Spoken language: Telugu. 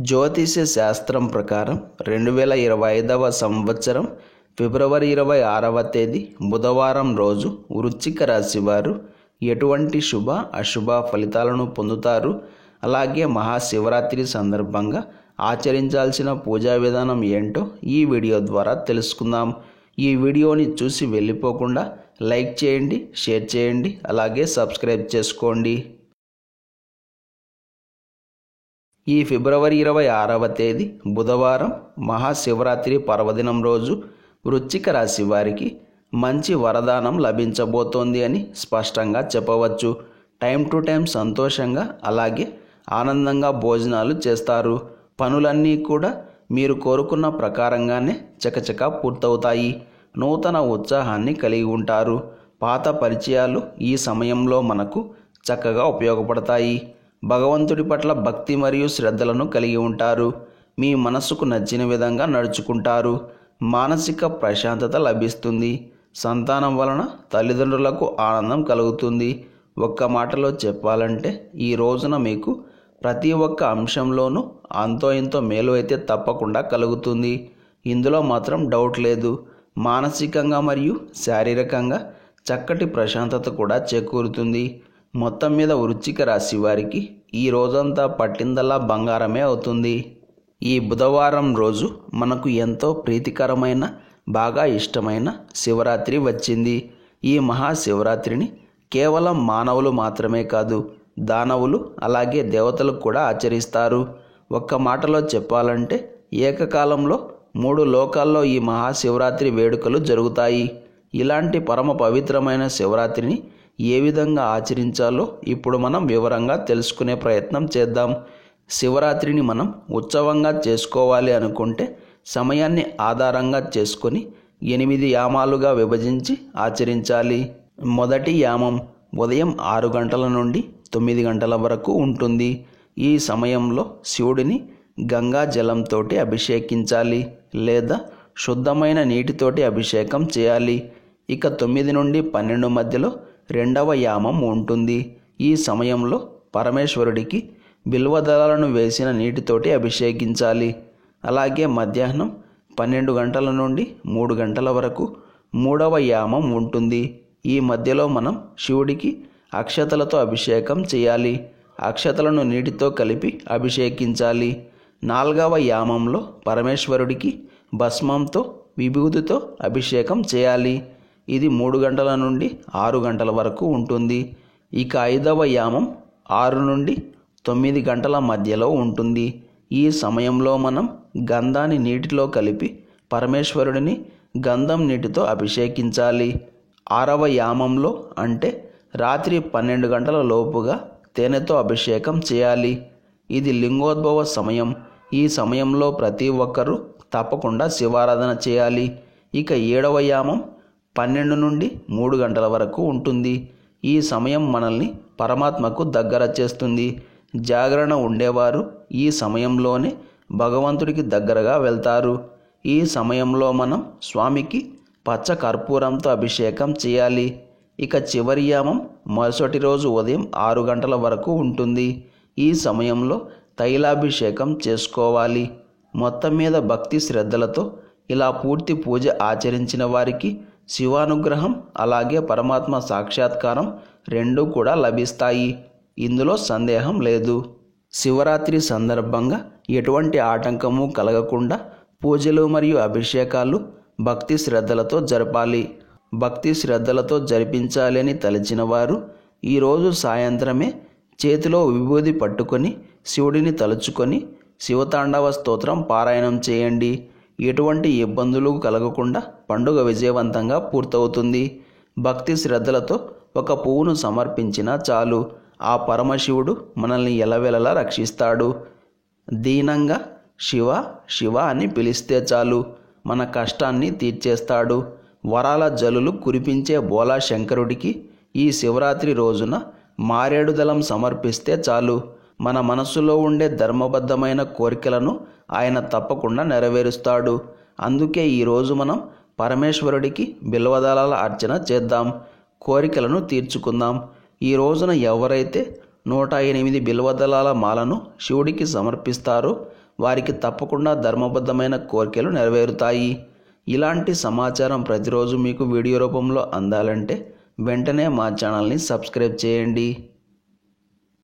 జ్యోతిష శాస్త్రం ప్రకారం 2025వ సంవత్సరం ఫిబ్రవరి 26వ తేదీ బుధవారం రోజు వృశ్చిక రాశి వారు ఎటువంటి శుభ అశుభ ఫలితాలను పొందుతారు, అలాగే మహాశివరాత్రి సందర్భంగా ఆచరించాల్సిన పూజా విధానం ఏంటో ఈ వీడియో ద్వారా తెలుసుకుందాం. ఈ వీడియోని చూసి వెళ్ళిపోకుండా లైక్ చేయండి, షేర్ చేయండి, అలాగే సబ్స్క్రైబ్ చేసుకోండి. ఈ ఫిబ్రవరి 26వ తేదీ బుధవారం మహాశివరాత్రి పర్వదినం రోజు వృశ్చిక రాశి వారికి మంచి వరదానం లభించబోతోంది అని స్పష్టంగా చెప్పవచ్చు. టైం టు టైం సంతోషంగా అలాగే ఆనందంగా భోజనాలు చేస్తారు. పనులన్నీ కూడా మీరు కోరుకున్న ప్రకారంగానే చకచకా పూర్తవుతాయి. నూతన ఉత్సాహాన్ని కలిగి ఉంటారు. పాత పరిచయాలు ఈ సమయంలో మనకు చక్కగా ఉపయోగపడతాయి. భగవంతుడి పట్ల భక్తి మరియు శ్రద్ధలను కలిగి ఉంటారు. మీ మనసుకు నచ్చిన విధంగా నడుచుకుంటారు. మానసిక ప్రశాంతత లభిస్తుంది. సంతానం వలన తల్లిదండ్రులకు ఆనందం కలుగుతుంది. ఒక్క మాటలో చెప్పాలంటే ఈ రోజున మీకు ప్రతి ఒక్క అంశంలోనూ అంతో ఇంతో మేలు అయితే తప్పకుండా కలుగుతుంది. ఇందులో మాత్రం డౌట్ లేదు. మానసికంగా మరియు శారీరకంగా చక్కటి ప్రశాంతత కూడా చేకూరుతుంది. మొత్తం మీద వృశ్చిక రాశి వారికి ఈ రోజంతా పట్టిందల్లా బంగారమే అవుతుంది. ఈ బుధవారం రోజు మనకు ఎంతో ప్రీతికరమైన బాగా ఇష్టమైన శివరాత్రి వచ్చింది. ఈ మహాశివరాత్రిని కేవలం మానవులు మాత్రమే కాదు, దానవులు అలాగే దేవతలు కూడా ఆచరిస్తారు. ఒక్క మాటలో చెప్పాలంటే ఏకకాలంలో 3 లోకాల్లో ఈ మహాశివరాత్రి వేడుకలు జరుగుతాయి. ఇలాంటి పరమ పవిత్రమైన శివరాత్రిని ఏ విధంగా ఆచరించాలో ఇప్పుడు మనం వివరంగా తెలుసుకునే ప్రయత్నం చేద్దాం. శివరాత్రిని మనం ఉత్సవంగా చేసుకోవాలి అనుకుంటే సమయాన్ని ఆధారంగా చేసుకొని 8 యామాలుగా విభజించి ఆచరించాలి. మొదటి యామం ఉదయం 6 గంటల నుండి 9 గంటల వరకు ఉంటుంది. ఈ సమయంలో శివుడిని గంగా జలంతో అభిషేకించాలి లేదా శుద్ధమైన నీటితోటి అభిషేకం చేయాలి. ఇక 9 నుండి 12 మధ్యలో రెండవ యామం ఉంటుంది. ఈ సమయంలో పరమేశ్వరుడికి బిల్వదళాలను వేసిన నీటితోటి అభిషేకించాలి. అలాగే మధ్యాహ్నం 12 గంటల నుండి 3 గంటల వరకు మూడవ యామం ఉంటుంది. ఈ మధ్యలో మనం శివుడికి అక్షతలతో అభిషేకం చేయాలి. అక్షతలను నీటితో కలిపి అభిషేకించాలి. 4వ యామంలో పరమేశ్వరుడికి భస్మంతో విభూతితో అభిషేకం చేయాలి. ఇది 3 గంటల నుండి 6 గంటల వరకు ఉంటుంది. ఇక 5వ యామం 6 నుండి 9 గంటల మధ్యలో ఉంటుంది. ఈ సమయంలో మనం గంధాన్ని నీటిలో కలిపి పరమేశ్వరుడిని గంధం నీటితో అభిషేకించాలి. 6వ యామంలో అంటే రాత్రి 12 గంటల లోపుగా తేనెతో అభిషేకం చేయాలి. ఇది లింగోద్భవ సమయం. ఈ సమయంలో ప్రతి ఒక్కరూ తప్పకుండా శివారాధన చేయాలి. ఇక 7వ యామం 12 నుండి 3 గంటల వరకు ఉంటుంది. ఈ సమయం మనల్ని పరమాత్మకు దగ్గర చేస్తుంది. జాగరణ ఉండేవారు ఈ సమయంలోనే భగవంతుడికి దగ్గరగా వెళ్తారు. ఈ సమయంలో మనం స్వామికి పచ్చ కర్పూరంతో అభిషేకం చేయాలి. ఇక చివరి యామం మరుసటి రోజు ఉదయం 6 గంటల వరకు ఉంటుంది. ఈ సమయంలో తైలాభిషేకం చేసుకోవాలి. మొత్తం మీద భక్తి శ్రద్ధలతో ఇలా పూర్తి పూజ ఆచరించిన వారికి శివానుగ్రహం అలాగే పరమాత్మ సాక్షాత్కారం రెండూ కూడా లభిస్తాయి. ఇందులో సందేహం లేదు. శివరాత్రి సందర్భంగా ఎటువంటి ఆటంకము కలగకుండా పూజలు మరియు అభిషేకాలు భక్తి శ్రద్ధలతో జరపాలి. భక్తి శ్రద్ధలతో జరిపించాలి అని తలచిన వారు ఈరోజు సాయంత్రమే చేతిలో విభూది పట్టుకొని శివుడిని తలుచుకొని శివతాండవ స్తోత్రం పారాయణం చేయండి. ఎటువంటి ఇబ్బందులు కలగకుండా పండుగ విజయవంతంగా పూర్తవుతుంది. భక్తి శ్రద్ధలతో ఒక పువ్వును సమర్పించినా చాలు, ఆ పరమశివుడు మనల్ని ఎలవెలలా రక్షిస్తాడు. దీనంగా శివ శివ అని పిలిస్తే చాలు, మన కష్టాన్ని తీర్చేస్తాడు. వరాల జల్లులు కురిపించే బోలా శంకరుడికి ఈ శివరాత్రి రోజున మారేడు దళం సమర్పిస్తే చాలు, మన మనసులో ఉండే ధర్మబద్ధమైన కోరికలను ఆయన తప్పకుండా నెరవేరుస్తాడు. అందుకే ఈరోజు మనం పరమేశ్వరుడికి బిల్వదళాల అర్చన చేద్దాం, కోరికలను తీర్చుకుందాం. ఈ రోజున ఎవరైతే 108 బిల్వదళాల మాలను శివుడికి సమర్పిస్తారో వారికి తప్పకుండా ధర్మబద్ధమైన కోరికలు నెరవేరుతాయి. ఇలాంటి సమాచారం ప్రతిరోజు మీకు వీడియో రూపంలో అందాలంటే వెంటనే మా ఛానల్ని సబ్స్క్రైబ్ చేయండి.